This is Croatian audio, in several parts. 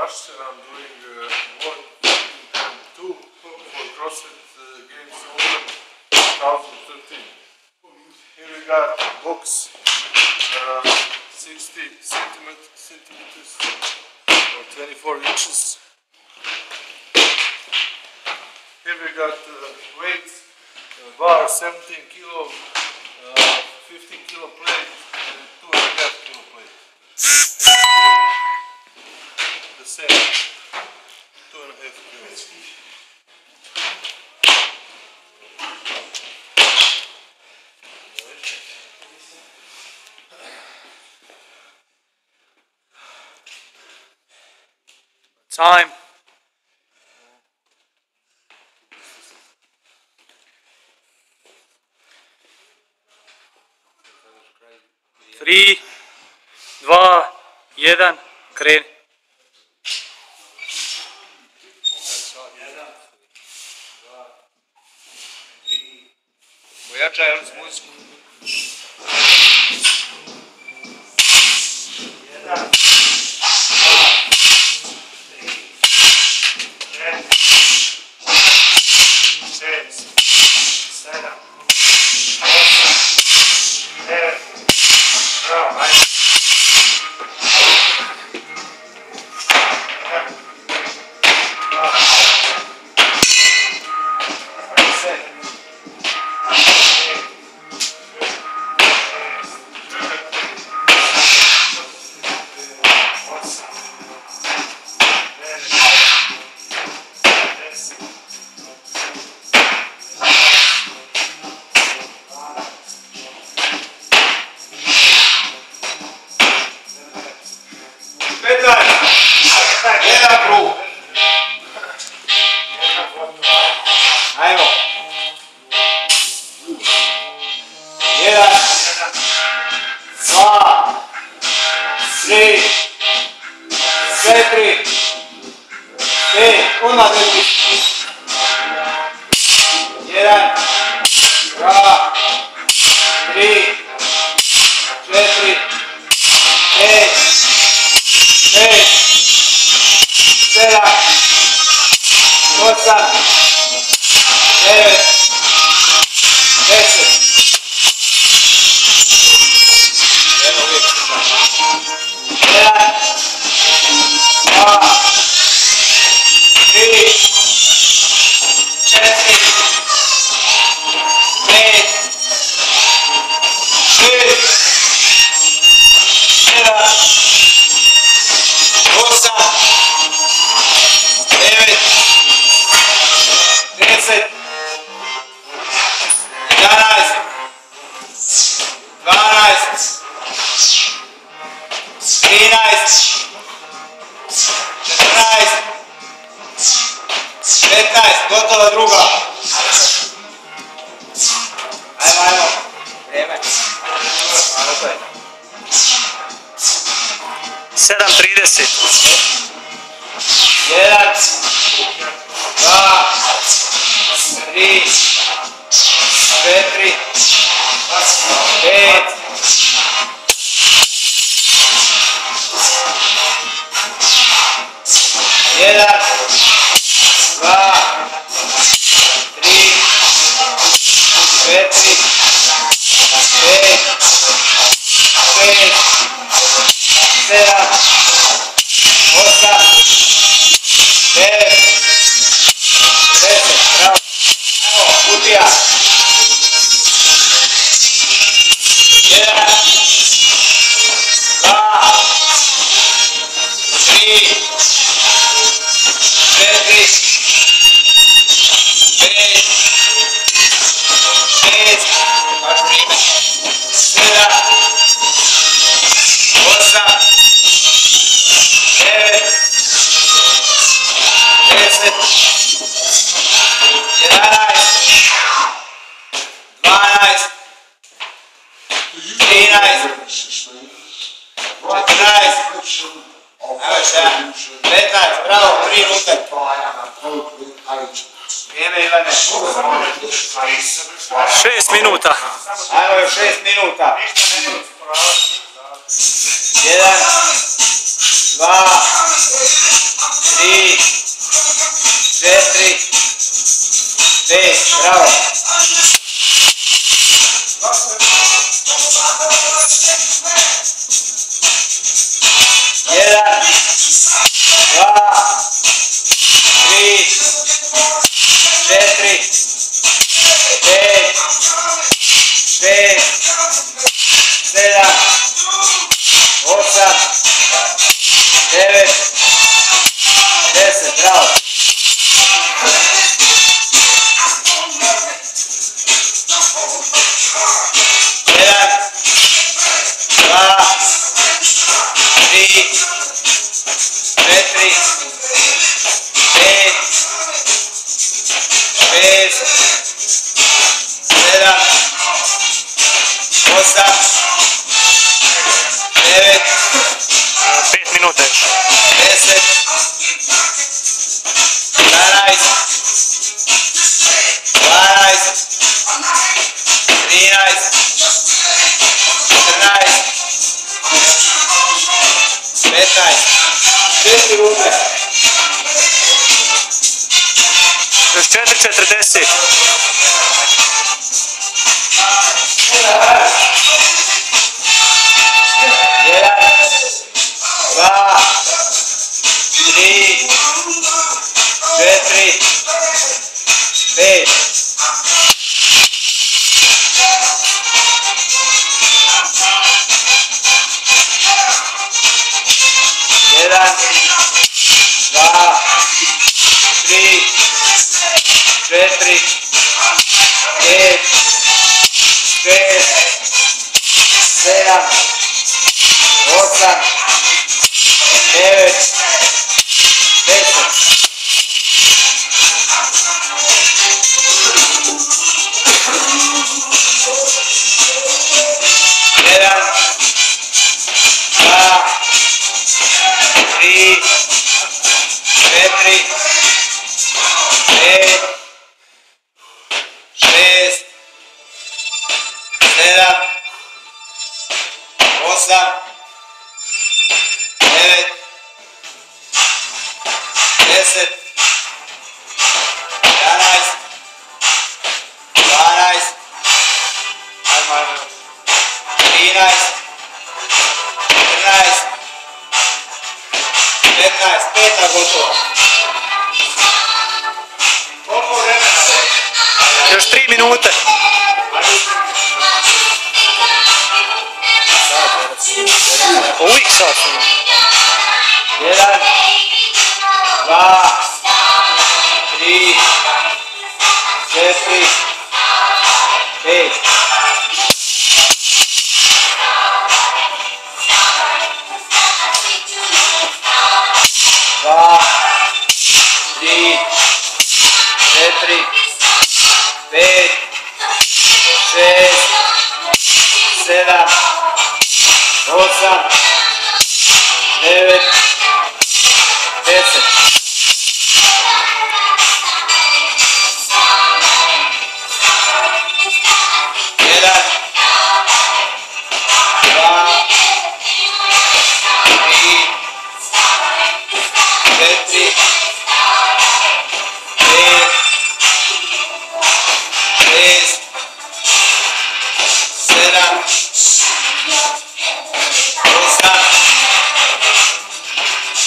Russia. I'm doing work in 2 for CrossFit Games Open 2013. Here we got box 60 centimeters or 24 inches. Here we got weights, bar 17 kilo, 15 kilo plate and 2.5 kilo plate. The same, 2.5 kilos. Time. 3, 2, 1, kreni. Pojačaj ali s muziku. 1, 6 minuta. Ajmo još 6 minuta. 1, 2, 3, 4, 5, bravo. 1, 2, 3, 4, 5, 6, 7, 8, 9, 10, bravo. 1, 2, 3, 4, 5, 6, 7, 8, 9, 5 minuta još. 10, 11, 12, 13, 14, 15, 4 runde. Još 4:40. 1, 2, 3, 4, 5. 1, 2, 3, 4, 5, 6, 7, 8, 9, 10. 1, 2, 3, 4, 5, 6, 7, 8, 9, 10, 11, 12, 13, 14, 15, peta gotovo. Koliko vremena? Još 3 minute. Uvijek sad. 1, 2, 3, 4, 5. 2, 3, 4, 5, 6, 7, 8, 9, 10. 1, 2, 3, 4, 5, 6, 7, 8,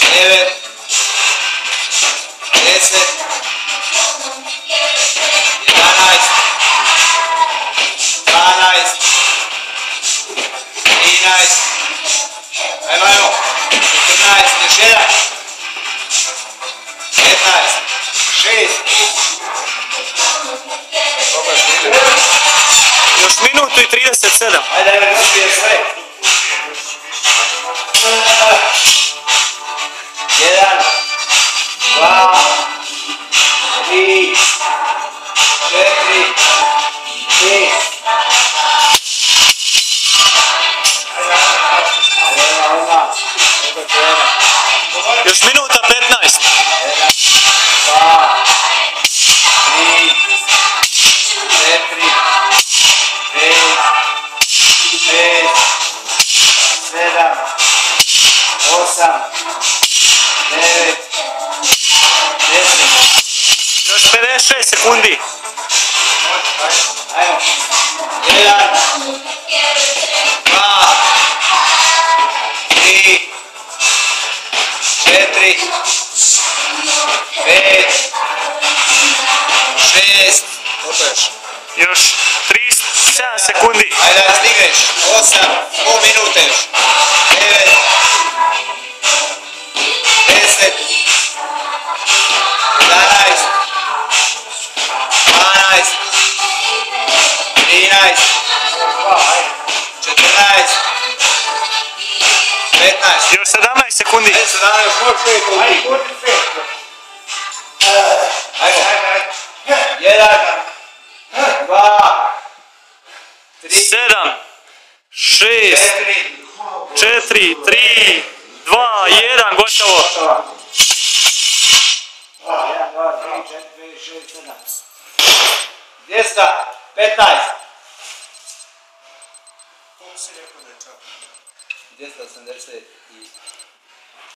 9, 10, 11, 12, 13, ajmo, 14, još jedan, 15, 6, Još minutu i 37. ajde, ajde, uspije sve. 1, 2, 3, 4, 5. Još minuta 15. 2, 3, 4, 5, 6, 6 sekundi. Ajmo. 1, 2, 3, 4, 5, 6, Još 37 sekundi. ajde da stigneš, 8, pol minute još, 9, 10, 11, 12, 13, 14, 15, Još 17 sekundi. ajde 17, još možeš 5, ajmo, 1, 2, 3, 7, 6, 4, 3, 2, 1, gotovo. 215. 280 i